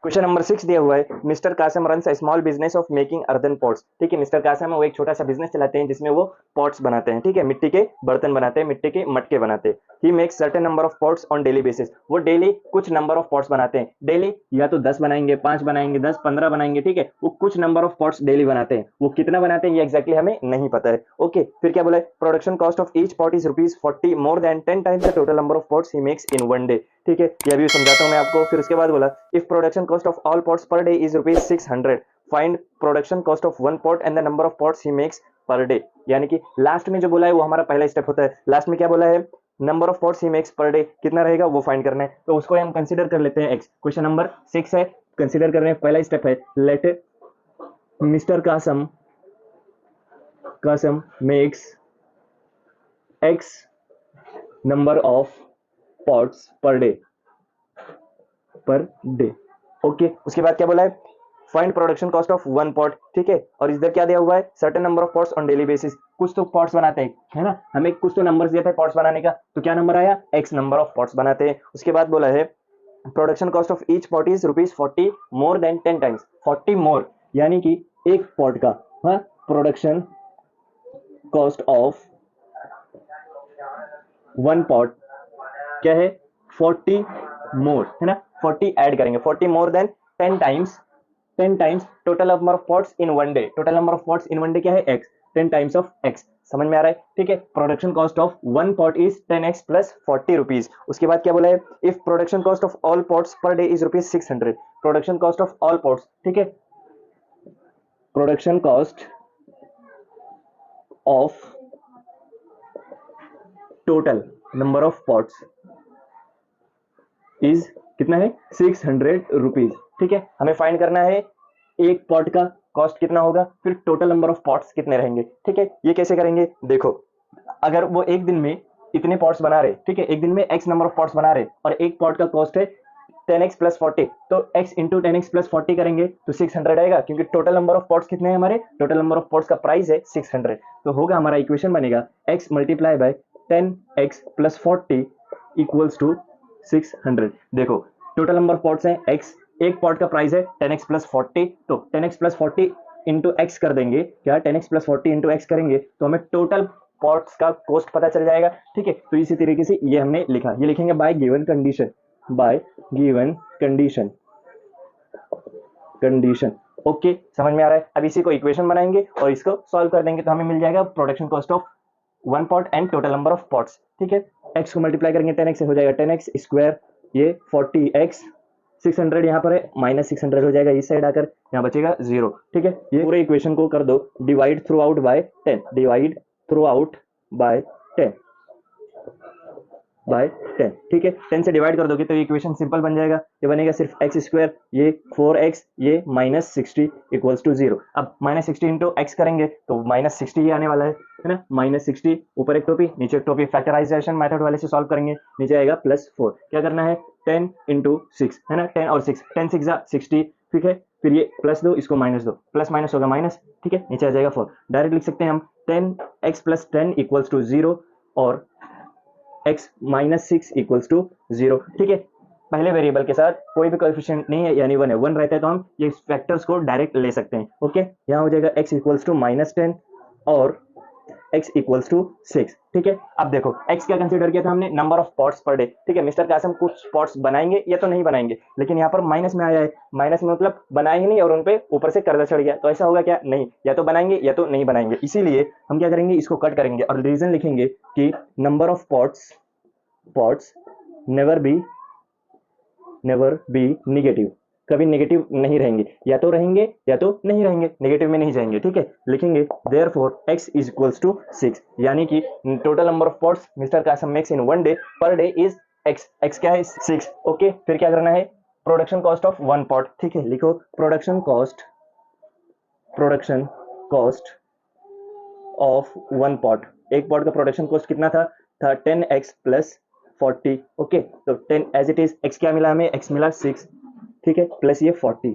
Question number 6 दिया हुआ है, mister Kasam runs a small business of making earthen pots. ठीक है, मिस्टर कासम है वो एक छोटा सा बिजनेस चलाते हैं जिसमें वो पॉट्स बनाते हैं। ठीक है, मिट्टी के बर्तन बनाते हैं, मिट्टी के मटके बनाते हैं। He makes certain number of pots on daily basis. वो डेली कुछ नंबर ऑफ पॉट्स बनाते हैं। डेली या तो 10 बनाएंगे, 5 बनाएंगे, 10 15 बनाएंगे। ठीक है, वो कुछ नंबर ऑफ पॉट्स डेली बनाते हैं। वो कितना बनाते हैं ये एक्जैक्टली हमें नहीं पता है। ओके, फिर क्या बोला है, production cost of each pot is ₹40 more than 10 times the total number of pots he makes in one day. ठीक है, ये भी समझाता हूं मैं आपको। फिर उसके बाद बोला, if production cost of all pots per day is ₹600, find production cost of one pot and the number of pots he makes per day. यानी कि लास्ट में जो बोला है वो हमारा पहला स्टेप होता है। लास्ट में क्या बोला है, number of pots he makes per day कितना रहेगा वो फाइंड करना है, तो उसको हम कंसीडर कर लेते हैं एक्स। क्वेश्चन नंबर 6 है, कंसीडर करने पहला स्टेप है, let mister Kasam makes x number of pots per day. Okay, उसके बाद क्या बोला है, find production cost of one pot. ठीक है, और इधर क्या दिया हुआ है, certain number of pots on daily basis. कुछ तो पॉट्स बनाते हैं, है ना, हमें कुछ तो नंबर्स दिया था पॉट्स बनाने का, तो क्या नंबर आया, एक्स नंबर ऑफ पॉट्स बनाते हैं। उसके बाद बोला है, production cost of each pot is ₹40 more than 10 times. 40 मोर यानी कि एक पॉट का, हाँ, production cost of one pot क्या है, 40 मोर, है ना, 40 ऐड करेंगे, 40 more than 10 times, 10 times total number of pots in one day. Total number of pots in one day क्या है, एक्स, 10 टाइम्स ऑफ एक्स। समझ में आ रहा है। ठीक है, production cost of one pot is 10x plus ₹40। उसके बाद क्या बोला है, if production cost of all pots per day is ₹600, production cost of all pots. ठीक है, production cost of total number of pots is कितना है, ₹600। ठीक है, हमें फाइंड करना है एक पॉट का कॉस्ट कितना होगा, फिर टोटल नंबर ऑफ पॉट्स कितने रहेंगे। ठीक है, ये कैसे करेंगे, देखो, अगर वो एक दिन में इतने पॉट्स बना रहे, ठीक है, एक दिन में एक्स नंबर ऑफ पॉट्स बना रहे और एक पॉट का कॉस्ट है 10x प्लस 40, तो x इंटू 10x प्लस 40 करेंगे तो 600 आएगा, क्योंकि टोटल नंबर ऑफ पॉट्स कितने हैं हमारे, टोटल नंबर ऑफ पॉट्स का प्राइस है 600। तो होगा हमारा इक्वेशन बनेगा x multiply by 10x plus 40 equals to 600। देखो, टोटल नंबर ऑफ पॉट्स है x, एक पॉट का प्राइस है 10x प्लस 40, तो 10x प्लस 40 इंटू एक्स कर देंगे, क्या 10x प्लस 40 इंटू एक्स करेंगे तो हमें टोटल पॉट्स का कॉस्ट पता चल जाएगा। ठीक है, तो इसी तरीके से ये हमने लिखा, ये लिखेंगे bye given condition, bye given condition. Okay, समझ में आ रहा है। अब इसी को इक्वेशन बनाएंगे और इसको सॉल्व कर देंगे तो हमें मिल जाएगा production cost of one pot and total number of pots. ठीक है, एक्स को मल्टीप्लाई करेंगे 10x से हो जाएगा 10x स्क्वायर, ये 40x, 600 यहाँ पर है, माइनस 600 हो जाएगा इस साइड आकर, यहाँ बचेगा 0। ठीक है, ये पूरे इक्वेशन को कर दो divide throughout by 10, divide throughout by 10 by 10। ठीक है, 10 से डिवाइड कर दोगे तो ये इक्वेशन सिंपल बन जाएगा, ये बनेगा सिर्फ एक्स स्क्वायर, ये 4x, ये माइनस 60 इक्वल्स टू 0। अब माइनस 60 इंटू एक्स करेंगे तो माइनस 60 ही आने वाला है ना, माइनस 60, ऊपर एक टोपी नीचे एक टोपी, फैक्टराइजेशन मेथड वाले से सॉल्व करेंगे, नीचे आएगा +4। क्या करना है, 10 इंटू 6, है ना, 10 और 6, 10 6 60। ठीक है, फिर ये प्लस दो, इसको माइनस दो, प्लस माइनस होगा माइनस। ठीक है, नीचे आ जाएगा 4। डायरेक्ट लिख सकते हैं हम 10x प्लस 10 इक्वल्स टू 0 और x माइनस 6 इक्वल्स टू 0। ठीक है, पहले वेरिएबल के साथ कोई भी कोएफिशिएंट नहीं है, यानी 1 है, 1 रहता है तो हम ये फैक्टर्स को डायरेक्ट ले सकते हैं। ओके, यहाँ हो जाएगा x इक्वल्स टू -10 और x इक्वल्स टू 6। ठीक है, अब देखो x क्या कंसीडर किया था हमने, number of pots per day. ठीक है, मिस्टर कासम कुछ पॉट्स बनाएंगे या तो नहीं बनाएंगे, लेकिन यहाँ पर माइनस में आया है, माइनस में मतलब बनाएंगे नहीं और उन पे ऊपर से कर्जा चढ़ गया, तो ऐसा होगा क्या, नहीं, या तो बनाएंगे या तो नहीं बनाएंगे। इसीलिए हम क्या करेंगे, इसको कट करेंगे और रीजन लिखेंगे कि number of pots never be negative, कभी नेगेटिव नहीं रहेंगे, या तो रहेंगे या तो नहीं रहेंगे, नेगेटिव में नहीं जाएंगे। ठीक है, लिखेंगे therefore x is equals to 6, यानी कि total number of pots mister Kasam makes in one day per day is x क्या है 6। ओके, फिर क्या करना है, production cost of one pot. ठीक है, लिखो production cost of one pot, एक पॉट का प्रोडक्शन कॉस्ट कितना था 10x प्लस 40। ओके, तो 10 एज इट इज, x क्या मिला हमें, x मिला 6। ठीक है, प्लस ये 40,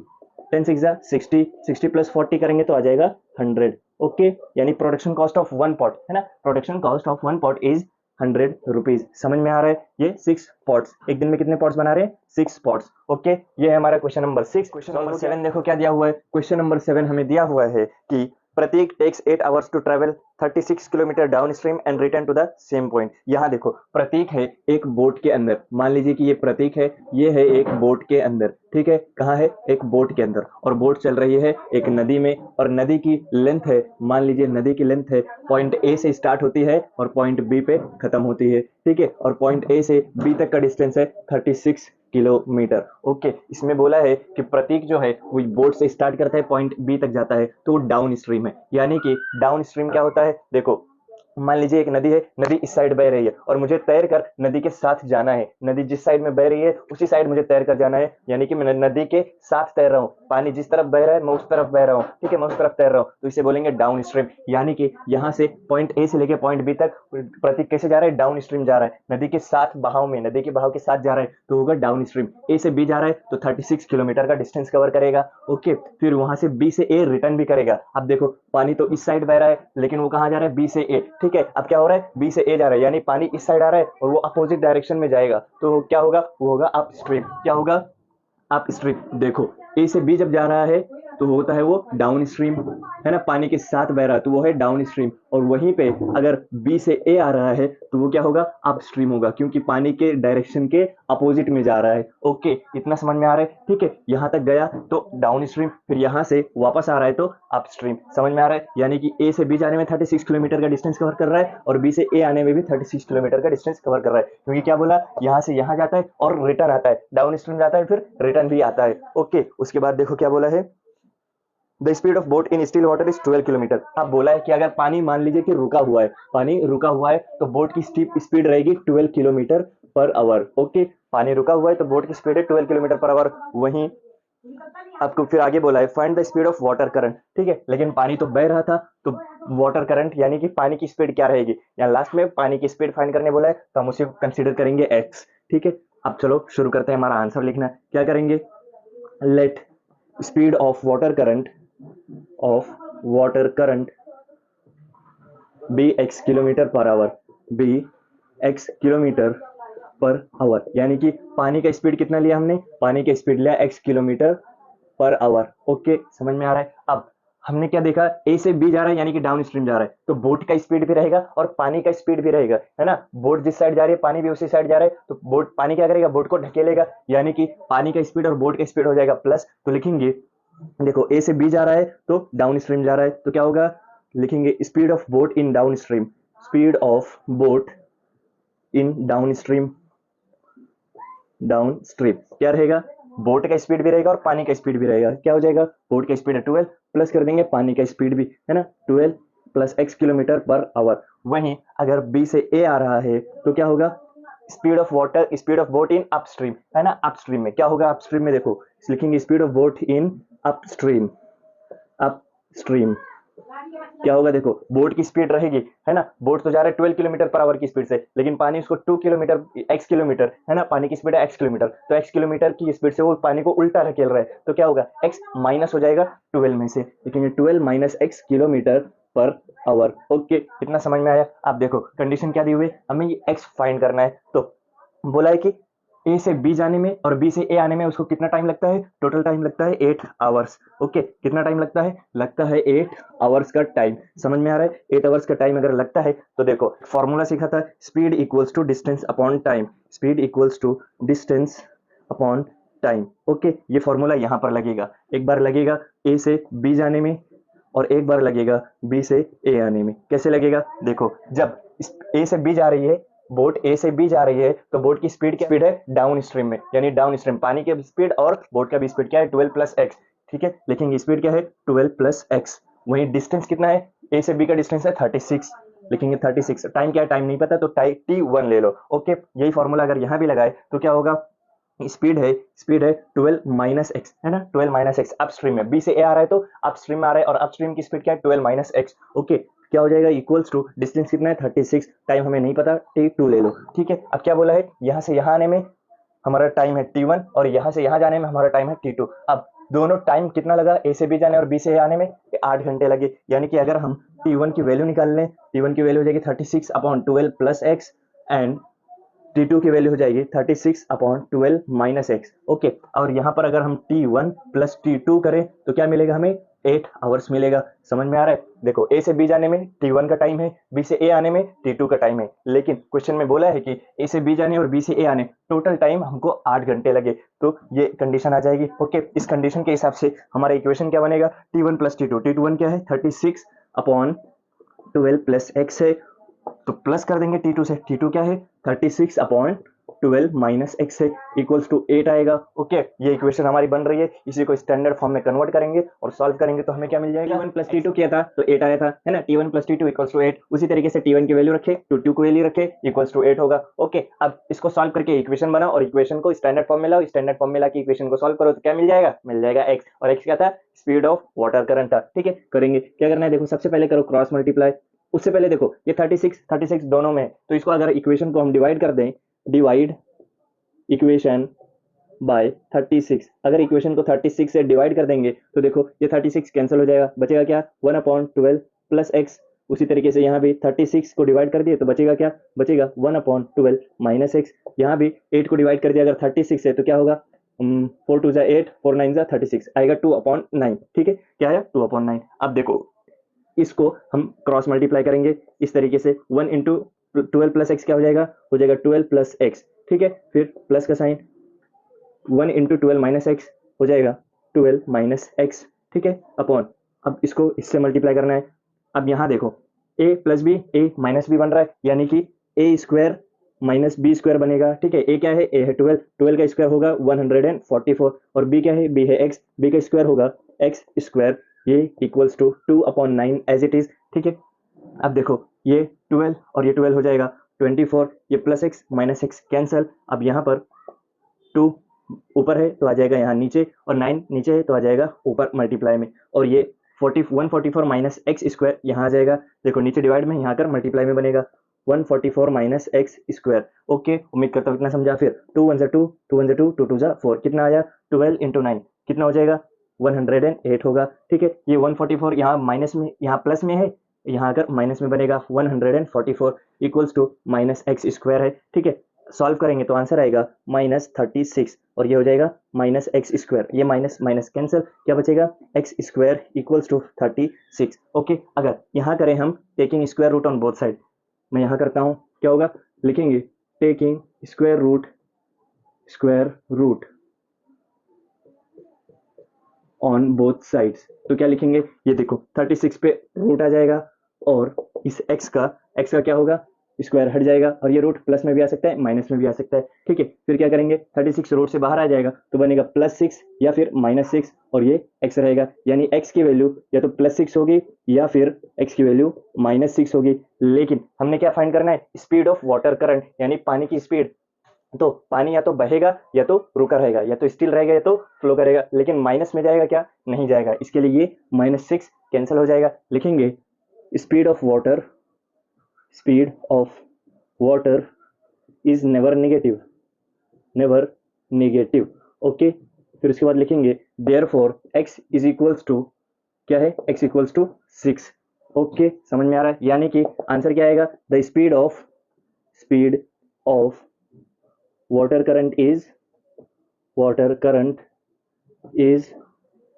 10 6 60, 60 प्लस 40 करेंगे तो आ जाएगा 100। ओके, यानी production cost of one pot, है ना, production cost of one pot is ₹100। समझ में आ रहा है? ये 6 पॉट्स, एक दिन में कितने पॉट्स बना रहे हैं? 6 पॉट्स। ओके, ये है हमारा क्वेश्चन नंबर 6। क्वेश्चन नंबर 7 देखो क्या दिया हुआ है। क्वेश्चन नंबर 7 हमें दिया हुआ है कि Prateek takes 8 hours to travel 36 kilometre downstream and return to the same point. यहाँ देखो प्रतीक है एक बोट के अंदर, मान लीजिए कि ये प्रतीक है, ये है एक बोट के अंदर, ठीक है, कहाँ है? एक बोट के अंदर, और बोट चल रही है एक नदी में, और नदी की लेंथ है, मान लीजिए नदी की लेंथ है पॉइंट ए से स्टार्ट होती है और पॉइंट बी पे खत्म होती है, ठीक है, और पॉइंट ए से बी तक का डिस्टेंस है 36 किलोमीटर। ओके, इसमें बोला है कि प्रतीक जो है वो बोट से स्टार्ट करता है, पॉइंट बी तक जाता है, तो डाउन स्ट्रीम है। यानी कि डाउन स्ट्रीम क्या होता है? देखो मान लीजिए एक नदी है, नदी इस साइड बह रही है और मुझे तैर कर नदी के साथ जाना है, नदी जिस साइड में बह रही है उसी साइड मुझे तैर कर जाना है, यानी कि मैं नदी के साथ तैर रहा हूँ, पानी जिस तरफ बह रहा है मैं उस तरफ बह रहा हूँ, ठीक है, मैं उस तरफ तैर रहा हूँ, तो इसे बोलेंगे डाउन स्ट्रीम। यानी कि यहाँ से पॉइंट ए से लेके पॉइंट बी तक प्रतीक कैसे जा रहा है? डाउन स्ट्रीम जा रहा है, नदी के साथ बहाव में, नदी के बहाव के साथ जा रहा है, तो होगा डाउन स्ट्रीम। ए से बी जा रहा है तो 36 किलोमीटर का डिस्टेंस कवर करेगा। ओके, फिर वहां से बी से ए रिटर्न भी करेगा। अब देखो पानी तो इस साइड बह रहा है, लेकिन वो कहाँ जा रहा है? बी से ए, ठीक है, अब क्या हो रहा है? बी से ए जा रहा है, यानी पानी इस साइड आ रहा है और वो अपोजिट डायरेक्शन में जाएगा, तो क्या होगा? वो होगा अप स्ट्रीम। क्या होगा? Up stream. देखो ए से बी जब जा रहा है तो होता है वो डाउन स्ट्रीम, है ना, पानी के साथ बह रहा है तो वो है डाउन स्ट्रीम, और वहीं पे अगर बी से ए आ रहा है तो वो क्या होगा? अप स्ट्रीम होगा, क्योंकि पानी के डायरेक्शन के अपोजिट में जा रहा है। ओके, इतना समझ में आ रहा है? ठीक है, यहाँ तक गया तो डाउन स्ट्रीम, फिर यहाँ से वापस आ रहा है तो अप स्ट्रीम। समझ में आ रहा है? यानी कि ए से बी जाने में 36 किलोमीटर का डिस्टेंस कवर कर रहा है और बी से ए आने में भी 36 किलोमीटर का डिस्टेंस कवर कर रहा है, क्योंकि क्या बोला? यहाँ से यहाँ जाता है और रिटर्न आता है, डाउन स्ट्रीम जाता है फिर रिटर्न भी आता है। ओके, उसके बाद देखो क्या बोला है, the speed of boat in still water is 12 kilometre. अब बोला है कि अगर पानी मान लीजिए कि रुका हुआ है, पानी रुका हुआ है तो बोट की स्पीड रहेगी 12 किलोमीटर पर आवर। ओके, पानी रुका हुआ है तो बोट की स्पीड है 12 किलोमीटर पर आवर। वहीं आपको फिर आगे बोला है find the speed of water current, ठीक है, लेकिन पानी तो बह रहा था, तो वाटर करंट यानी कि पानी की स्पीड क्या रहेगी? यहाँ लास्ट में पानी की स्पीड फाइंड करने बोला है, तो हम उसे कंसीडर करेंगे x, ठीक है। अब चलो शुरू करते हैं हमारा आंसर लिखना। क्या करेंगे? Let speed of water current be x kilometre per hour, be x kilometre per hour, यानी कि पानी का स्पीड कितना लिया हमने? पानी का स्पीड लिया x kilometre per our. Okay, समझ में आ रहा है? अब हमने क्या देखा? ए से बी जा रहा है यानी कि डाउन स्ट्रीम जा रहा है, तो बोट का स्पीड भी रहेगा और पानी का स्पीड भी रहेगा, है ना। बोट जिस साइड जा रही है पानी भी उसी साइड जा रहा है, तो बोट पानी क्या करेगा? बोट को ढकेलेगा, यानी कि पानी का स्पीड और बोट का स्पीड हो जाएगा प्लस, तो लिखेंगे देखो ए से बी जा रहा है तो डाउन स्ट्रीम जा रहा है, तो क्या होगा? लिखेंगे speed of boat in down stream, speed of boat in down stream, down stream क्या रहेगा? बोट का स्पीड भी रहेगा और पानी का स्पीड भी रहेगा। क्या हो जाएगा? बोट का स्पीड है 12 प्लस कर देंगे पानी का स्पीड भी, है ना, 12 plus x kilometre per our. वहीं अगर b से a आ रहा है तो क्या होगा? Speed of water, speed of boat in upstream, है ना, अपस्ट्रीम में क्या होगा? अपस्ट्रीम में देखो लिखेंगे speed of boat in upstream, upstream क्या होगा? देखो बोट की स्पीड रहेगी, है ना, बोट तो जा रहा है 12 किलोमीटर पर आवर की स्पीड से, लेकिन पानी उसको 2 किलोमीटर x किलोमीटर, है ना, पानी की स्पीड है x किलोमीटर, तो x किलोमीटर की स्पीड से वो पानी को उल्टा धकेल रहा है, तो क्या होगा? x माइनस हो जाएगा 12 में से, लिखेंगे 12 minus x kilometre per our. Okay, इतना समझ में आया? आप देखो कंडीशन क्या दी हुई है, हमें ये x फाइंड करना है, तो बोला है कि ए से बी जाने में और बी से ए आने में उसको कितना टाइम लगता है? टोटल टाइम लगता है 8 आवर्स। ओके, कितना टाइम लगता है? लगता है 8 आवर्स का टाइम। समझ में आ रहा है? 8 आवर्स का टाइम अगर लगता है तो देखो फॉर्मूला सीखा था, speed equals to distance upon time, speed equals to distance upon time. Okay, ये फॉर्मूला यहाँ पर लगेगा, एक बार लगेगा ए से बी जाने में और एक बार लगेगा बी से ए आने में। कैसे लगेगा? देखो जब ए से बी जा रही है, बोट ए से बी जा रही है, तो बोट की स्पीड क्या स्पीड है? डाउन स्ट्रीम में, यानी डाउन स्ट्रीम पानी की स्पीड और बोट का भी स्पीड क्या है? 12 प्लस एक्स, ठीक है, लिखेंगे स्पीड क्या है? 12 प्लस एक्स। वही डिस्टेंस कितना है? ए से बी का डिस्टेंस है 36, लिखेंगे 36। टाइम क्या है? टाइम नहीं पता तो t1 ले लो। ओके, यही फॉर्मूला अगर यहाँ भी लगाए तो क्या होगा? स्पीड है 12 माइनस एक्स, है ना, 12 माइनस एक्स अपस्ट्रीम में, बी से ए आ रहा है तो अपस्ट्रीम में आ रहा है और अपस्ट्रीम की स्पीड क्या है? 12 माइनस एक्स। ओके, क्या हो जाएगा? इक्वल्स टू डिस्टेंस कितना है? 36, टाइम हमें नहीं पता, t2 ले लो, ठीक है। अब क्या बोला है? यहाँ से यहाँ आने में हमारा टाइम है t1 और यहाँ से यहाँ जाने में हमारा टाइम है t2। अब दोनों टाइम कितना लगा? ए से बी जाने और बी से ए आने में 8 घंटे लगे, यानी कि अगर हम t1 की वैल्यू निकाल लें, t1 की वैल्यू हो जाएगी 36 upon 12 plus x, and T2 की वैल्यू हो जाएगी 36/12 माइनस एक्स। ओके, और यहाँ पर अगर हम T1 प्लस T2 करें तो क्या मिलेगा हमें 8 आवर्स मिलेगा। समझ में आ रहा है? देखो A से B जाने में T1 का टाइम है, B से A आने में T2 का टाइम है, लेकिन क्वेश्चन में बोला है कि A से B जाने और B से A आने टोटल टाइम हमको 8 घंटे लगे, तो ये कंडीशन आ जाएगी। ओके, इस कंडीशन के हिसाब से हमारा इक्वेशन क्या बनेगा, T1 प्लस T2, T1 क्या है 36/12 प्लस एक्स है, तो प्लस कर देंगे T2 से, T2 क्या है 36/12 माइनस एक्स है, इक्वल्स टू 8 आएगा। ओके, ये इक्वेशन हमारी बन रही है, इसी को स्टैंडर्ड फॉर्म में कन्वर्ट करेंगे और सॉल्व करेंगे तो हमें क्या मिल जाएगा, T1 प्लस T2 किया था तो 8 आया था, है ना, T1 plus T2 equals to 8। उसी तरीके से T1 की वैल्यू रखे, T2 की वैल्यू रखे, इक्वल्स टू 8 होगा। ओके, अब इसको सॉल्व करके इक्वेशन बनाओ और इक्वेशन को स्टैंडर्ड फॉर्म में लाओ, स्टैंडर्ड फॉर्म में लाके इक्वेशन को सॉल्व करो तो क्या मिल जाएगा एक्स, और एक्स क्या था, स्पीड ऑफ वाटर करंट था। ठीक है, करेंगे क्या करना है, देखो सबसे पहले करो क्रॉस मल्टीप्लाई। उससे पहले देखो ये 36 दोनों में है, तो इसको अगर इक्वेशन को हम डिवाइड कर दें, डिवाइड इक्वेशन बाय 36, अगर इक्वेशन को 36 से डिवाइड कर देंगे तो देखो ये 36 कैंसिल हो जाएगा, बचेगा क्या 1/12 प्लस एक्स। उसी तरीके से यहाँ भी 36 को डिवाइड कर दिए तो बचेगा क्या, बचेगा 1/12 माइनस एक्स। यहाँ भी 8 को डिवाइड कर दिया अगर 36 से तो क्या होगा, 4 2 जा 8, 4 9 जा 36, आएगा 2/9। ठीक है, क्या आया 2/9। अब देखो इसको हम क्रॉस मल्टीप्लाई करेंगे इस तरीके से, 1 इंटू 12 प्लस एक्स क्या हो जाएगा 12 प्लस एक्स। ठीक है, फिर प्लस का साइन, 1 इंटू 12 माइनस एक्स हो जाएगा 12 माइनस एक्स। ठीक है, अपॉन, अब इसको इससे मल्टीप्लाई करना है। अब यहाँ देखो a plus b, a minus b बन रहा है, यानी कि a square minus b square बनेगा। ठीक है, a क्या है, a है 12, 12 का स्क्वायर होगा 144, और b क्या है, b है x, b का स्क्वायर होगा x स्क्वायर, ये equals to 2/9 as it is. ठीक है, अब देखो ये 12 और ये 12 हो जाएगा 24, ये plus x minus x cancel. अब यहाँ पर 2 ऊपर है तो आ जाएगा यहाँ नीचे, और 9 नीचे है तो आ जाएगा ऊपर मल्टीप्लाई में, और ये 144 माइनस एक्स स्क्वायर यहाँ आ जाएगा। देखो नीचे डिवाइड में, यहाँ कर मल्टीप्लाई में बनेगा 144 माइनस एक्स स्क्वायर। ओके, उम्मीद करता हूँ इतना समझा। फिर 2 1 2, 2 1 2, 2 2 4, कितना आया 12 इंटू 9 कितना हो जाएगा 108 होगा। ठीक है, ये 144 यहाँ माइनस में, यहाँ प्लस में है, यहाँ अगर माइनस में बनेगा 144 equals to minus x square है। ठीक है, सॉल्व करेंगे तो आंसर आएगा -36, और ये हो जाएगा माइनस एक्स स्क्वायर, ये माइनस माइनस कैंसिल, क्या बचेगा x square equals to 36। Okay, अगर यहाँ करें हम taking square root on both side, मैं यहाँ करता हूँ, क्या होगा, लिखेंगे taking square root on both sides, तो क्या लिखेंगे, ये देखो 36 पे रूट आ जाएगा, और इस x का क्या होगा, स्क्वायर हट जाएगा, और ये रूट प्लस में भी आ सकता है माइनस में भी आ सकता है। ठीक है, फिर क्या करेंगे, 36 रूट से बाहर आ जाएगा तो बनेगा +6 या फिर -6, और ये x रहेगा, यानी x की वैल्यू या तो +6 होगी या फिर x की वैल्यू -6 होगी। लेकिन हमने क्या फाइंड करना है, स्पीड ऑफ वाटर करंट, यानी पानी की स्पीड। तो पानी या तो बहेगा या तो रुका रहेगा, या तो स्टिल रहेगा या तो फ्लो करेगा, लेकिन माइनस में जाएगा क्या, नहीं जाएगा, इसके लिए ये -6 कैंसिल हो जाएगा। लिखेंगे speed of water is never negative. Okay, फिर उसके बाद लिखेंगे therefore x is equals to, क्या है, x इक्वल्स टू 6। ओके, समझ में आ रहा है, यानी कि आंसर क्या आएगा, the speed of water current is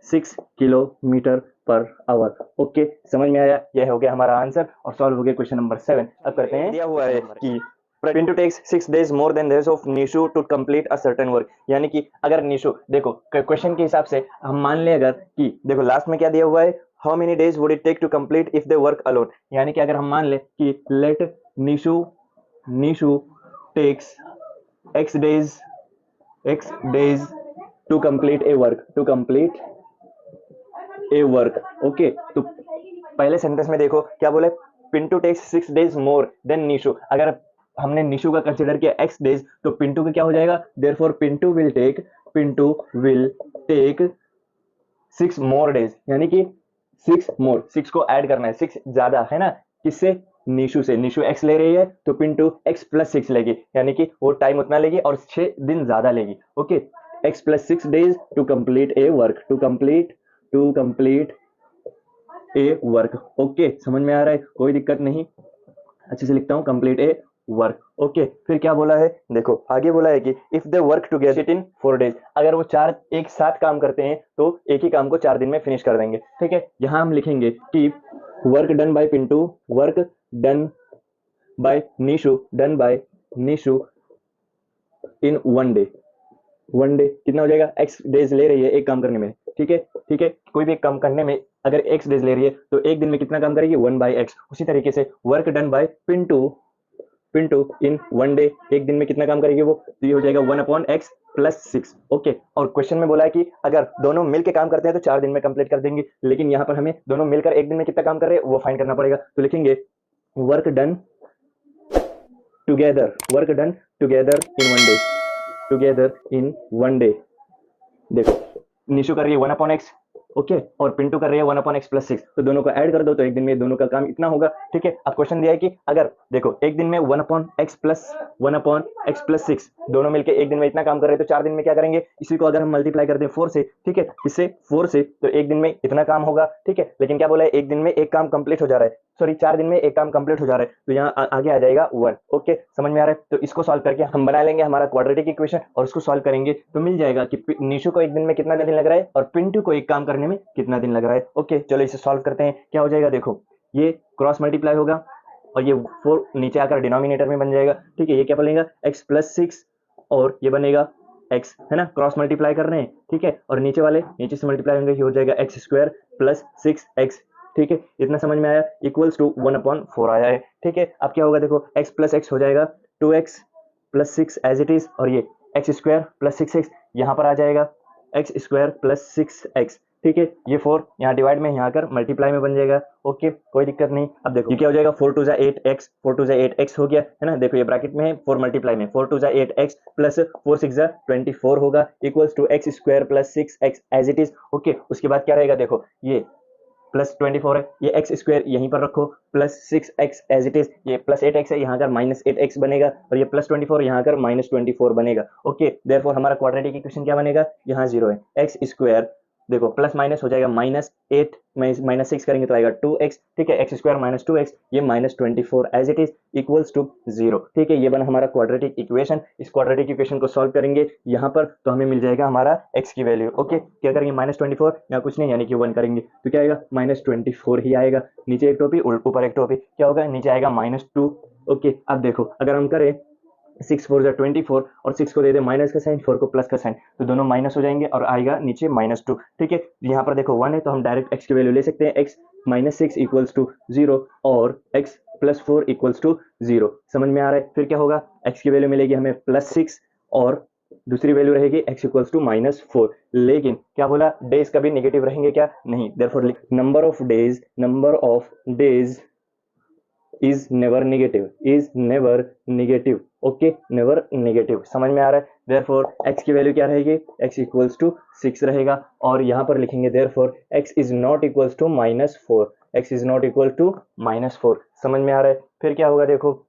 6 kilometre per our. Okay, समझ में आया, यह हो गया हमारा आंसर, और सॉल्व हो गया क्वेश्चन नंबर 7। अब करते हैं, दिया हुआ है कि Pinto takes 6 days more than days of Nishu to complete a certain work, यानी कि अगर निशु, देखो क्वेश्चन के हिसाब से हम मान ले अगर कि, देखो लास्ट में क्या दिया हुआ है, how many days would it take to complete if they work alone, यानी कि अगर हम मान ले कि let Nishu takes x days to complete a work। Okay, तो पहले सेंटेंस में देखो क्या बोले, Pintu takes 6 days more than Nishu, अगर हमने निशु का कंसिडर किया x डेज तो पिंटू का क्या हो जाएगा, therefore Pintu will take 6 more days, यानी कि 6 को ऐड करना है, 6 ज्यादा है ना, किससे, निशु से, निशु x ले रही है तो पिंटू x + 6 लेगी, यानी कि वो टाइम उतना लेगी और 6 दिन ज्यादा लेगी। Okay, x + 6 days to complete a work. Okay, समझ में आ रहा है, कोई दिक्कत नहीं, अच्छे से लिखता हूं, कंप्लीट ए वर्क। ओके, फिर क्या बोला है, देखो आगे बोला है कि if they work together in 4 days, अगर वो 4 एक साथ काम करते हैं तो एक ही काम को 4 दिन में फिनिश कर देंगे। ठीक है, यहां हम लिखेंगे कि work done by Pintu, work done by Nishu, done by Nishu in 1 day। 1 day कितना हो जाएगा, एक्स डेज ले रही है एक काम करने में। ठीक है, ठीक है, कोई भी एक काम करने में अगर एक्स डेज ले रही है तो एक दिन में कितना काम करेगी, 1/x। उसी तरीके से work done by Pintu, Pintu in 1 day, एक दिन में कितना काम करेगी वो, तो ये हो जाएगा 1/x + 6। ओके, और क्वेश्चन में बोला है कि अगर दोनों मिलकर काम करते हैं तो 4 दिन में कंप्लीट कर देंगे, लेकिन यहाँ पर हमें दोनों मिलकर एक दिन में कितना काम कर रहे हैं वो फाइंड करना पड़ेगा। तो लिखेंगे work done together, work done together in 1 day, together in 1 day। देखो निशु कर रही है 1/x, ओके, और पिंटू कर रही है 1/x + 6, तो दोनों को ऐड कर दो तो एक दिन में दोनों का काम इतना होगा। ठीक है, अब क्वेश्चन दिया है कि अगर देखो एक दिन में 1/x + 6 दोनों मिलके एक दिन में इतना काम कर रहे हैं तो 4 दिन में क्या करेंगे, इसी को अगर हम मल्टीप्लाई कर दें 4 से, ठीक है, इससे 4 से, तो एक दिन में इतना काम होगा। ठीक है, लेकिन क्या बोला है, एक दिन में एक काम कंप्लीट हो जा रहा है, सॉरी 4 दिन में एक काम कंप्लीट हो जा रहा है, तो यहाँ आगे आ जाएगा 1। ओके, समझ में आ रहा है। तो इसको सॉल्व करके हम बना लेंगे हमारा क्वाड्रेटिक इक्वेशन, और उसको सॉल्व करेंगे तो मिल जाएगा कि निशु को एक दिन में कितना दिन लग रहा है और पिंटू को एक काम करने में कितना दिन लग रहा है। ओके, चलो इसे सॉल्व करते हैं। क्या हो जाएगा, देखो ये क्रॉस मल्टीप्लाई होगा और ये 4 नीचे आकर डिनोमिनेटर में बन जाएगा। ठीक है, ये क्या बनेगा, x + 6 और ये बनेगा x, है ना, क्रॉस मल्टीप्लाई कर रहे हैं। ठीक है, और नीचे वाले नीचे से मल्टीप्लाई होंगे, ये हो जाएगा x² + 6x। ठीक है, इतना समझ में आया, इक्वल्स टू 1/4 आया है। ठीक है, अब क्या होगा, देखो x + x हो जाएगा 2x + 6 एज इट इज, और ये x² + 6x यहाँ पर आ जाएगा x² + 6x। ठीक है, ये 4 यहाँ डिवाइड में, यहाँ कर मल्टीप्लाई में बन जाएगा। ओके, कोई दिक्कत नहीं। अब देखो ये क्या हो जाएगा, 4 2 8x, 4 2 8x हो गया, है ना। देखो ये ब्रैकेट में है, 4 मल्टीप्लाई में, 4 2 8x प्लस 4 6 24 होगा, equals to x² + 6x as it is. Okay, उसके बाद क्या रहेगा, देखो ये +24 है, ये x² यहीं पर रखो, +6x एज इट इज, ये +8x है, यहाँ कर -8x बनेगा, और ये +24 यहाँ कर -24 बनेगा। ओके, देयरफॉर हमारा क्वाड्रेटिक इक्वेशन क्या बनेगा, यहाँ 0 है, x², देखो प्लस माइनस हो जाएगा -8 -6 करेंगे तो आएगा 2x। ठीक है, x² - 2x, ये -24 as it is, equals to 0। ठीक है, ये बना हमारा क्वाड्रेटिक इक्वेशन। इस क्वाड्रेटिक इक्वेशन को सॉल्व करेंगे यहाँ पर तो हमें मिल जाएगा हमारा x की वैल्यू। ओके, क्या करेंगे, -24 यहाँ कुछ नहीं, यानी कि 1 करेंगे तो क्या आएगा, -24 ही आएगा। नीचे एक टोपी ऊपर एक टोपी, क्या होगा, नीचे आएगा -2। ओके, अब देखो अगर हम करें 6 4 24 और 6 को दे दे माइनस का साइन, 4 को प्लस का साइन, तो दोनों माइनस हो जाएंगे और आएगा नीचे -2। ठीक है, यहाँ पर देखो 1 है तो हम डायरेक्ट x की वैल्यू ले सकते हैं, x - 6 = 0 और x + 4 = 0। समझ में आ रहा है। फिर क्या होगा, x की वैल्यू मिलेगी हमें +6 और दूसरी वैल्यू रहेगी x = -4। लेकिन क्या बोला, डेज कभी नेगेटिव रहेंगे क्या, नहीं। Therefore number of days is never negative। Okay, never negative, समझ में आ रहा है। देयरफॉर x की वैल्यू क्या रहेगी, x = 6 रहेगा, और यहाँ पर लिखेंगे therefore x is not equals to -4, x is not equal to -4। समझ में आ रहा है। फिर क्या होगा, देखो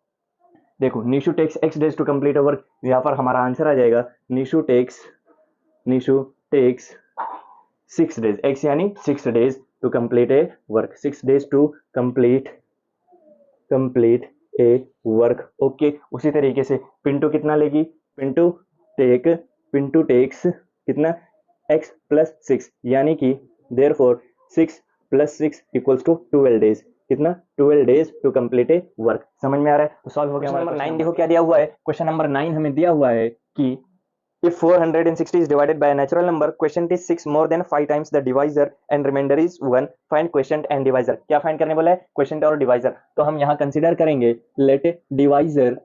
देखो Nishu takes x days to complete a work, यहाँ पर हमारा आंसर आ जाएगा निशु टेक्स 6 days, x यानी 6 days to complete a work, 6 days to complete a work. Okay, उसी तरीके से पिंटू कितना लेगी, पिंटू टेक्स कितना, x + 6, यानी कि देयरफॉर 6 + 6 = 12 days, कितना, 12 days to complete a work. समझ में आ रहा है। तो सॉल्व हो गया हमारा नंबर 9। देखो क्या दिया हुआ है, क्वेश्चन नंबर 9 हमें दिया हुआ है कि if 460 is divided by a natural number, quotient is 6 more than 5 times the divisor and remainder is 1, find quotient and divisor। क्या फाइंड करने बोला है, क्वेश्चन और डिवाइजर। तो हम यहाँ कंसीडर करेंगे, लेट डिवाइजर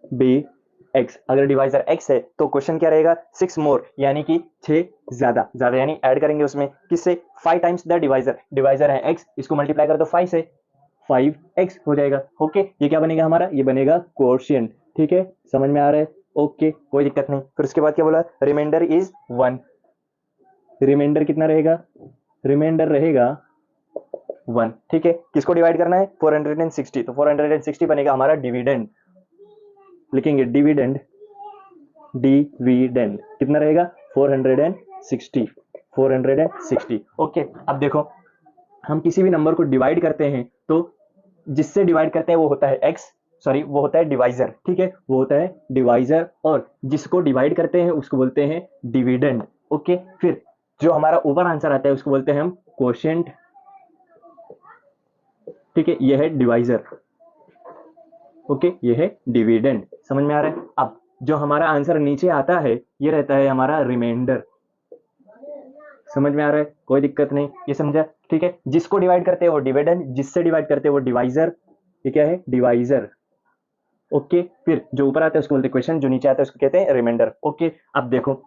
बी x। अगर डिवाइजर x है तो क्वेश्चन क्या रहेगा, 6 मोर, यानी कि 6 ज्यादा यानी ऐड करेंगे उसमें किससे, 5 टाइम्स द डिवाइजर है x, इसको मल्टीप्लाई कर दो 5 से, 5x हो जाएगा। ओके, ये क्या बनेगा हमारा, ये बनेगा क्वोशिएंट। ठीक है, समझ में आ रहा है। ओके, कोई दिक्कत नहीं। फिर उसके बाद क्या बोला, रिमाइंडर इज 1, रिमाइंडर कितना रहेगा, रिमाइंडर रहेगा 1। ठीक है, किसको डिवाइड करना है, 460, तो 460 बनेगा हमारा डिविडेंड। लिखेंगे डिविडेंड कितना रहेगा, 460। ओके, अब देखो हम किसी भी नंबर को डिवाइड करते हैं तो जिससे डिवाइड करते हैं वो होता है x, सॉरी वो होता है डिवाइजर, ठीक है, वो होता है डिवाइजर, और जिसको डिवाइड करते हैं उसको बोलते हैं डिविडेंड। ओके, फिर जो हमारा ऊपर आंसर आता है उसको बोलते हैं हम क्वोशिएंट, ठीक है, ये है डिवाइजर। ओके, ये है डिविडेंड, समझ में आ रहा है। अब जो हमारा आंसर नीचे आता है ये रहता है हमारा रिमाइंडर, समझ में आ रहा है, कोई दिक्कत नहीं, ये समझा, ठीक है। जिसको डिवाइड करते हैं वो डिविडेंड, जिससे डिवाइड करते हैं वो डिवाइजर, ये क्या है, डिवाइजर। ओके, फिर जो ऊपर आता है उसको बोलते हैं क्वेश्चन, जो नीचे आता है उसको कहते हैं रिमाइंडर। ओके, अब देखो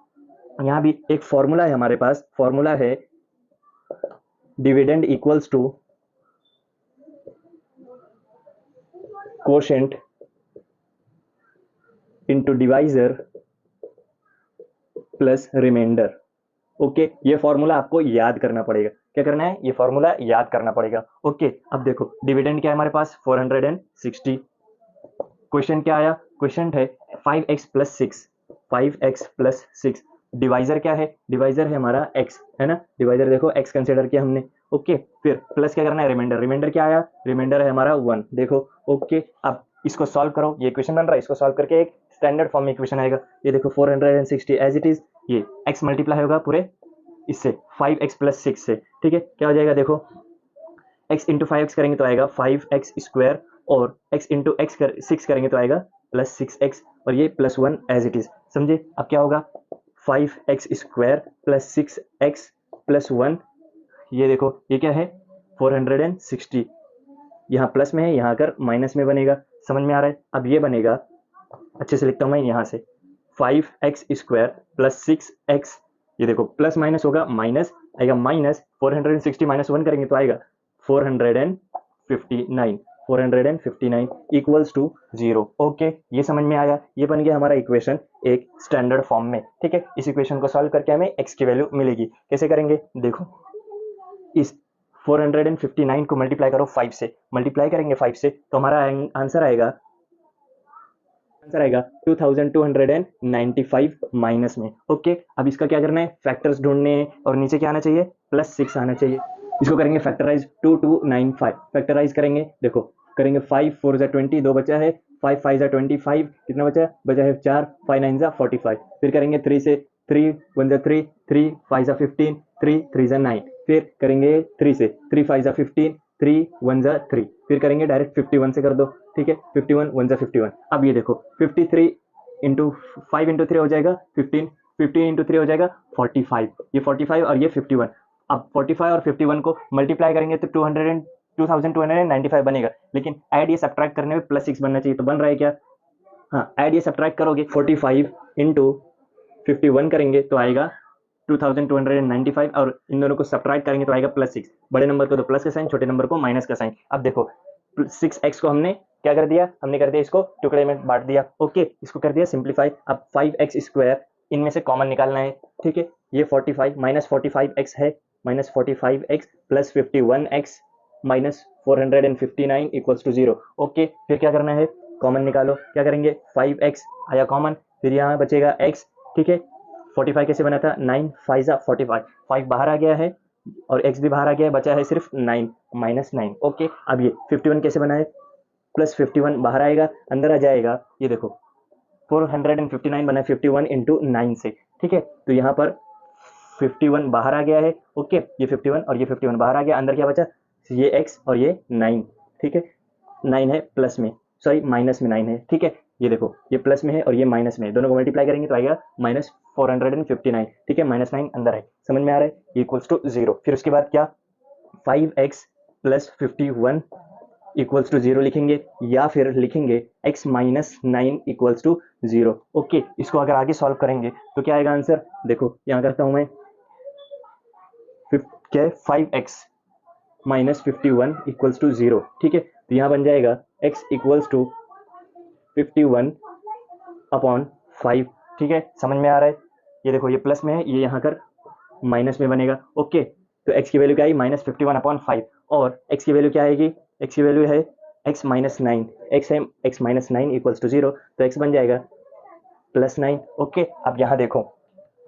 यहाँ भी एक फॉर्मूला है हमारे पास, फॉर्मूला है dividend equals to quotient into divisor plus remainder. Okay, ये फॉर्मूला आपको याद करना पड़ेगा, क्या करना है, ये फॉर्मूला याद करना पड़ेगा। ओके, अब देखो डिविडेंड क्या है हमारे पास 460, क्वेश्चन क्या आया, क्वेश्चन है 5x plus 6, 5x plus 6, divisor क्या है, डिवाइजर है हमारा x, है ना, डिवाइजर देखो x कंसिडर किया हमने। ओके, फिर प्लस क्या करना है, रिमाइंडर, रिमाइंडर क्या आया, रिमाइंडर है हमारा 1, देखो। ओके, अब इसको सॉल्व करो, ये इक्वेशन बन रहा है, इसको सॉल्व करके एक स्टैंडर्ड फॉर्म में इक्वेशन आएगा, ये देखो 460 एज इट इज, ये x मल्टीप्लाई होगा पूरे इससे 5x प्लस 6 से, ठीक है, क्या हो जाएगा, देखो x इंटू 5x करेंगे तो आएगा 5x स्क्वायर, और x इंटू x कर 6 करेंगे तो आएगा प्लस 6x, और ये प्लस 1 एज इट इज, समझे। अब क्या होगा, 5x square plus 6x plus 1, ये देखो ये क्या है 460, यहाँ प्लस में है, यहाँ कर माइनस में बनेगा, समझ में आ रहा है। अब ये बनेगा, अच्छे से लिखता हूँ मैं यहाँ से, 5x स्क्वायर प्लस 6x, ये देखो प्लस माइनस होगा, माइनस आएगा, माइनस 460 माइनस 1 करेंगे तो आएगा 459, 459 इक्वल्स टू 0। ओके, ये समझ में आया, ये बन गया हमारा इक्वेशन एक स्टैंडर्ड फॉर्म में, ठीक है। इस इक्वेशन को सॉल्व करके हमें x की वैल्यू मिलेगी, कैसे करेंगे, देखो इस 459 को मल्टीप्लाई करो 5 से, मल्टीप्लाई करेंगे 5 से तो हमारा आंसर आएगा, आंसर आएगा 2295 माइनस में। ओके, अब इसका क्या करना है, फैक्टर्स ढूंढने हैं, और नीचे क्या आना चाहिए, प्लस 6 आना चाहिए। इसको करेंगे फैक्टराइज, 2295 फैक्टराइज करेंगे, देखो करेंगे 5 4 जा 20, 2 बचा है, 5 5 जा 25, कितना बचा, बचा है 4, 5 9 जा 45, फिर करेंगे 3 से, 3 1 जा 3, 3 5 जा 15, 3 3 जा 9, फिर करेंगे 3 से, 3 5 जा 15, 3 1 जा 3, फिर करेंगे डायरेक्ट 51 से कर दो, ठीक है, 51 1 जा 51। अब ये देखो 53 इंटू 5 इंटू 3 हो जाएगा 15, 15 इंटू 3 हो जाएगा 45, ये 45 और ये 51। अब 45 और 51 को मल्टीप्लाई करेंगे तो 2295 बनेगा, लेकिन ऐड ये सब्ट्रैक्ट करने में प्लस 6 बनना चाहिए, तो बन रहा है क्या, हाँ, ऐड ये सब्ट्रैक्ट करोगे 45 इंटू 51 करेंगे तो आएगा 2295, और इन दोनों को सब्ट्रैक्ट करेंगे तो आएगा प्लस 6, बड़े नंबर को तो प्लस का साइन, छोटे नंबर को माइनस का साइन। अब देखो 6x को हमने क्या कर दिया, हमने कर दिया इसको टुकड़े में बांट दिया। ओके, इसको कर दिया सिंप्लीफाई। अब 5x स्क्वायर इनमें से कॉमन निकालना है, ठीक है, ये 45 माइनस 45x है, minus 45x plus 51x minus 459 equals to 0। Okay, फिर क्या करना है, कॉमन निकालो, क्या करेंगे, 5x आया कॉमन, फिर यहाँ बचेगा x, ठीक है, 45 कैसे बना था, 9 5 जा 45, 5 बाहर आ गया है और x भी बाहर आ गया है, बचा है सिर्फ 9 माइनस 9। ओके, अब ये 51 कैसे बना है, प्लस 51 बाहर आएगा, अंदर आ जाएगा, ये देखो 459 बना है 51 इंटू 9 से, ठीक है, तो यहाँ पर 51 बाहर आ गया है। ओके, ये 51 और ये 51 बाहर आ गया, अंदर क्या बचा, ये x और ये 9, ठीक है, 9 है प्लस में, सॉरी माइनस में 9 है, ठीक है, ये देखो ये प्लस में है और ये माइनस में है, दोनों को मल्टीप्लाई करेंगे तो आएगा माइनस 459, ठीक है, माइनस 9 अंदर है, समझ में आ रहा है, इक्वल्स टू 0। फिर उसके बाद क्या, 5x प्लस 51 इक्वल्स टू 0 लिखेंगे, या फिर लिखेंगे x minus 9 equals to 0। Okay, इसको अगर आगे सॉल्व करेंगे तो क्या आएगा आंसर, देखो यहाँ करता हूं मैं, क्या है 5x माइनस 51 इक्वल्स टू 0, ठीक है, तो यहाँ बन जाएगा x इक्वल्स टू 51 अपॉन 5, ठीक है, समझ में आ रहा है, ये देखो ये प्लस में है, ये यहाँ कर माइनस में बनेगा। ओके, तो x की वैल्यू क्या आई, माइनस 51 अपॉन 5, और x की वैल्यू क्या आएगी, x की वैल्यू है x माइनस 9, x है x माइनस 9 इक्वल्स टू 0, तो x बन जाएगा प्लस 9। ओके, अब यहाँ देखो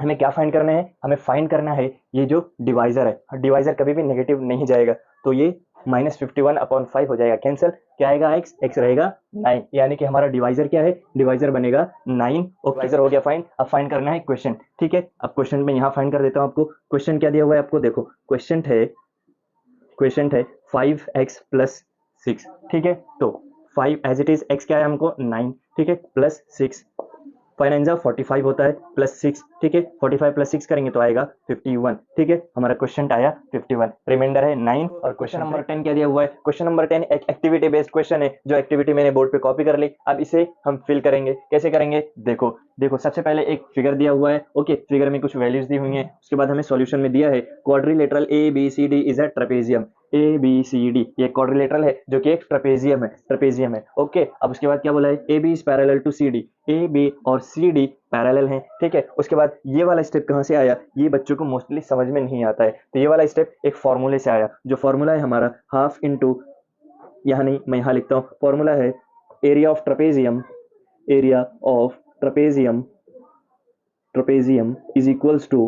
हमें क्या फाइंड करना है, हमें फाइंड करना है ये जो डिवाइजर है, डिवाइजर कभी भी नेगेटिव नहीं जाएगा, तो ये -51/5 हो जाएगा कैंसिल, क्या आएगा x, x रहेगा 9, यानी कि हमारा डिवाइजर क्या है, डिवाइजर बनेगा 9। डिवाइजर हो गया फाइंड। अब फाइंड करना है क्वेश्चन, ठीक है। अब क्वेश्चन में यहाँ फाइंड कर देता हूँ आपको। क्वेश्चन क्या दिया हुआ है आपको, देखो क्वेश्चन है 5x + 6, ठीक है। तो 5 एज इट इज, x क्या है हमको 9, ठीक है, प्लस 6, 5 45 होता है, प्लस 6, ठीक है, 45 + 6 करेंगे तो आएगा 51, ठीक है। हमारा क्वेश्चन आया 51, रिमाइंडर है 9। और क्वेश्चन नंबर 10 क्या दिया हुआ है, क्वेश्चन नंबर 10 एक एक्टिविटी बेस्ड क्वेश्चन है, जो एक्टिविटी मैंने बोर्ड पे कॉपी कर ली। अब इसे हम फिल करेंगे, कैसे करेंगे, देखो देखो सबसे पहले एक फिगर दिया हुआ है, ओके, फिगर में कुछ वैल्यूज दी हुई हैं। उसके बाद हमें सॉल्यूशन में दिया है quadrilateral A B C D is a trapezium, A B C D ये क्वाड्रिलेटरल है जो कि एक ट्रेपेजियम है, ओके। अब उसके बाद क्या बोला है, A B is parallel to C D, A B और सी डी पैरेलल हैं, ठीक है। उसके बाद ये वाला स्टेप कहाँ से आया, ये बच्चों को मोस्टली समझ में नहीं आता है। तो ये वाला स्टेप एक फॉर्मूले से आया, जो फॉर्मूला है हमारा हाफ इंटू, यहाँ नहीं मैं यहाँ लिखता हूँ, फॉर्मूला है area of trapezium, area of trapezium is equals to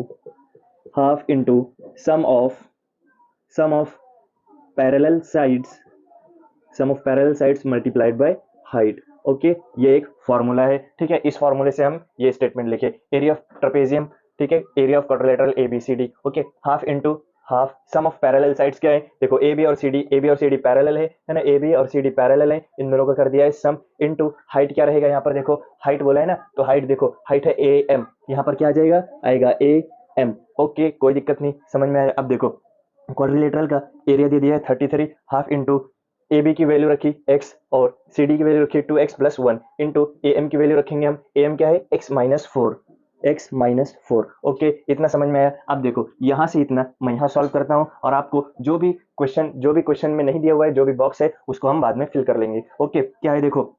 half into sum of parallel sides multiplied by height, okay. ये एक फॉर्मूला है, ठीक है। इस फॉर्मूले से हम ये स्टेटमेंट लिखे, एरिया ऑफ ट्रेपेजियम, ठीक है, area of quadrilateral A B C D, okay, half into half sum of parallel sides क्या है, देखो ए बी और सी डी पैरेलल है ना, ए बी और सी डी पैरेलल है, इन दोनों का कर दिया है सम, इंटू हाइट क्या रहेगा, यहाँ पर देखो हाइट बोला है ना, तो हाइट देखो हाइट है ए एम, यहाँ पर क्या आ जाएगा, आएगा ए एम, ओके, कोई दिक्कत नहीं, समझ में आया। अब देखो क्वाड्रिलेटरल का एरिया दे दिया है 33, हाफ इंटू ए बी की वैल्यू रखी x और सी डी की वैल्यू रखी 2x + 1 इंटू ए एम की वैल्यू रखेंगे हम, ए एम क्या है x - 4, ओके, इतना समझ में आया। अब देखो यहाँ से इतना मैं यहाँ सॉल्व करता हूँ, और आपको जो भी क्वेश्चन में नहीं दिया हुआ है, जो भी बॉक्स है उसको हम बाद में फिल कर लेंगे, ओके। क्या है देखो,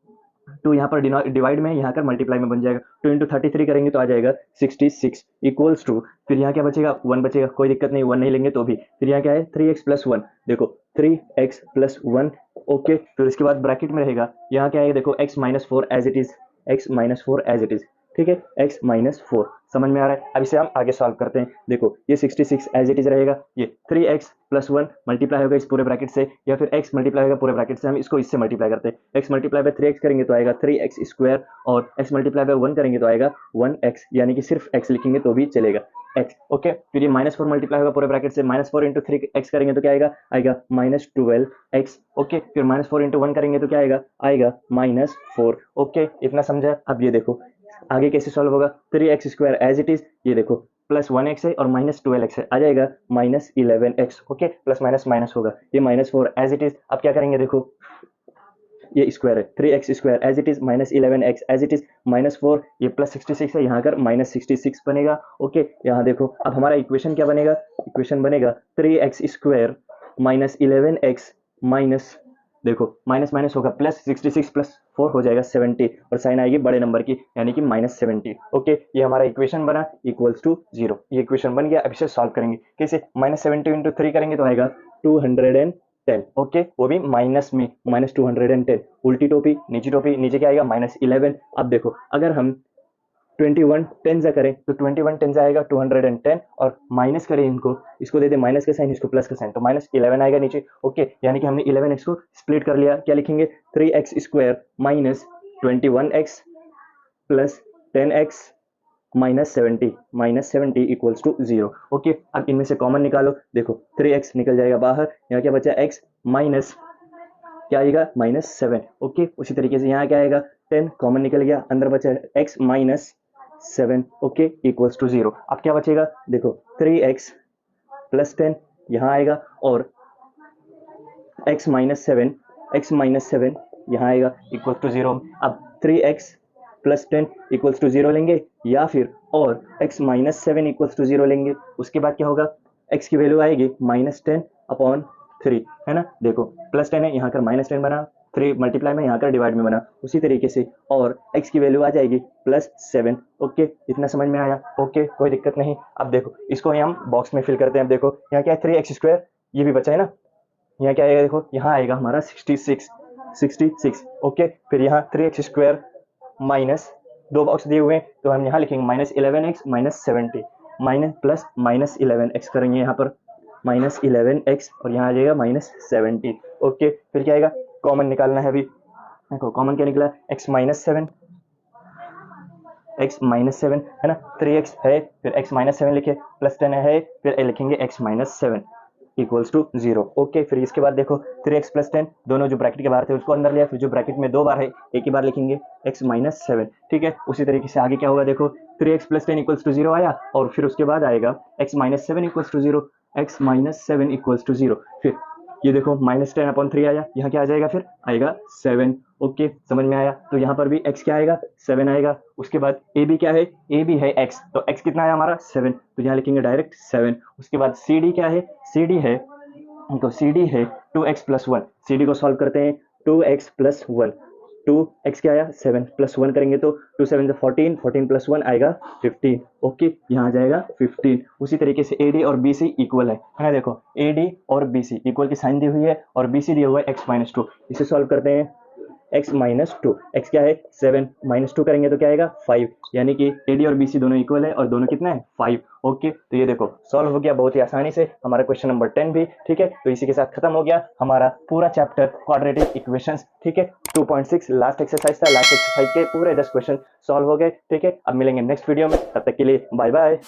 2 यहाँ पर डिवाइड में, यहाँ कर मल्टीप्लाई में बन जाएगा, 2 × 33 करेंगे तो आ जाएगा 66 इक्वल्स टू, फिर यहाँ क्या बचेगा 1 बचेगा, कोई दिक्कत नहीं 1 नहीं लेंगे तो भी, फिर यहाँ क्या है 3x + 1, देखो 3x + 1, ओके। फिर इसके बाद ब्रैकेट में रहेगा, यहाँ क्या है देखो x - 4 एज इट इज, ठीक है, x - 4, समझ में आ रहा है। अब इसे हम आगे सॉल्व करते हैं, देखो ये 66 एज इट इज रहेगा, ये 3x + 1 मल्टीप्लाई होगा इस पूरे ब्रैकेट से, या फिर x मल्टीप्लाई होगा पूरे ब्रैकेट से, हम इसको इससे मल्टीप्लाई करते हैं, x मल्टीप्लाई बाय 3x करेंगे तो आएगा 3x², और x मल्टीप्लाई बाय 1 करेंगे तो आएगा 1x, यानी कि सिर्फ x लिखेंगे तो भी चलेगा, x, ओके। फिर ये -4 मल्टीप्लाई होगा पूरे ब्रैकेट से, -4 × 3x करेंगे तो क्या आएगा, -12x, ओके। फिर -4 × 1 करेंगे तो क्या आएगा -4, ओके, इतना समझा। अब ये देखो आगे कैसे सॉल्व होगा, 3x² एज इट इज, ये देखो प्लस 1x है और -12x है, आ जाएगा -11x, okay, plus minus minus होगा, ये -4 एज इट इज। अब क्या करेंगे, देखो ये स्क्वायर है, 3x² as it is, -11x as it is, -4, ये +66 है, यहाँ कर -66 बनेगा, ओके। यहाँ देखो अब हमारा इक्वेशन क्या बनेगा, इक्वेशन बनेगा 3x² -11x माइनस, देखो माइनस माइनस होगा, +66 + 4 हो जाएगा 70, और साइन आएगी बड़े नंबर की, यानी कि -70, ओके। ये हमारा इक्वेशन बना इक्वल्स टू 0, ये इक्वेशन बन गया। अब इसे सॉल्व करेंगे कैसे, -70 × 3 करेंगे तो आएगा 210, ओके, वो भी माइनस में, -210, उल्टी टोपी नीचे टोपी, नीचे क्या आएगा -11। अब देखो अगर हम 21 10 जा करें तो 21 10 आएगा 210, और माइनस करें इनको, इसको दे दे माइनस का साइन, इसको प्लस का साइन, तो -11 आएगा नीचे, ओके। यानी कि हमने 11x को स्प्लिट कर लिया, क्या लिखेंगे 3x² -21x + 10x -70 equals to 0, okay. अब इनमें से कॉमन निकालो, देखो 3x निकल जाएगा बाहर, यहाँ क्या बचा x माइनस, क्या आएगा -7, ओके। उसी तरीके से यहाँ क्या आएगा 10 कॉमन निकल गया, अंदर बचा x - 7, ओके, इक्वल्स टू 0। अब क्या बचेगा, देखो 3x + 10 यहाँ आएगा, और x - 7 यहाँ आएगा इक्वल टू 0। अब 3x + 10 इक्वल्स टू 0 लेंगे, या फिर और x - 7 इक्वल्स टू 0 लेंगे। उसके बाद क्या होगा, x की वैल्यू आएगी -10/3, है ना, देखो +10 है, यहाँ कर -10 बना, 3 मल्टीप्लाई में यहाँ कर डिवाइड में बना, उसी तरीके से, और x की वैल्यू आ जाएगी +7, ओके। इतना समझ में आया, ओके, कोई दिक्कत नहीं। अब देखो इसको हम बॉक्स में फिल करते हैं। अब देखो यहाँ क्या है 3x², ये भी बचा है ना, यहाँ क्या आएगा, देखो यहाँ आएगा हमारा 66, ओके। फिर यहाँ 3x² माइनस, 2 बॉक्स दिए हुए हैं तो हम यहाँ लिखेंगे -11x - 70, माइनस प्लस -11x करेंगे यहाँ पर, -11x और यहाँ आ जाएगा -17। ओके, फिर क्या आएगा, कॉमन निकालना है अभी। देखो कॉमन क्या निकला, x -7 है ना, 3x है, फिर x -7 लिखे, +10 है, फिर लिखेंगे x -7 इक्वल्स टू 0। ओके, फिर इसके बाद देखो 3x + 10 दोनों जो ब्रैकेट के बाहर थे उसको अंदर लिया, फिर जो ब्रैकेट में 2 बार है एक ही बार लिखेंगे x -7। ठीक है, उसी तरीके से आगे क्या होगा, देखो 3x + 10 इक्वल्स टू 0 आया, और फिर उसके बाद आएगा x -7 equals to 0, x -7 equals to 0। फिर ये देखो -10/3 आया, यहाँ क्या आ जाएगा, फिर आएगा 7। ओके, समझ में आया। तो यहाँ पर भी x क्या आएगा, 7 आएगा। उसके बाद ए बी क्या है, ए बी है x, तो x कितना है हमारा 7, तो यहाँ लिखेंगे डायरेक्ट 7। उसके बाद सी डी क्या है, सी डी है, तो सी डी है 2x + 1, सी डी को सॉल्व करते हैं, 2x + 1, 2x क्या आया 7 + 1 करेंगे तो 2 7 14, 14 + 1 आएगा 15। ओके, यहाँ आ जाएगा 15। उसी तरीके से AD और BC इक्वल है ना, देखो AD और BC इक्वल की साइन दी हुई है और BC दिया हुआ है x - 2, इसे सॉल्व करते हैं, x - 2, x क्या है 7, -2 करेंगे तो क्या आएगा 5, यानी कि AD और BC दोनों इक्वल है और दोनों कितना है 5। ओके, तो ये देखो सॉल्व हो गया बहुत ही आसानी से हमारा क्वेश्चन नंबर 10 भी। ठीक है, तो इसी के साथ खत्म हो गया हमारा पूरा चैप्टर क्वाड्रेटिक इक्वेशंस। ठीक है, 2.6 लास्ट एक्सरसाइज था, लास्ट एक्सरसाइज के पूरे 10 क्वेश्चन सॉल्व हो गए। ठीक है, अब मिलेंगे नेक्स्ट वीडियो में, तब तक के लिए बाय बाय।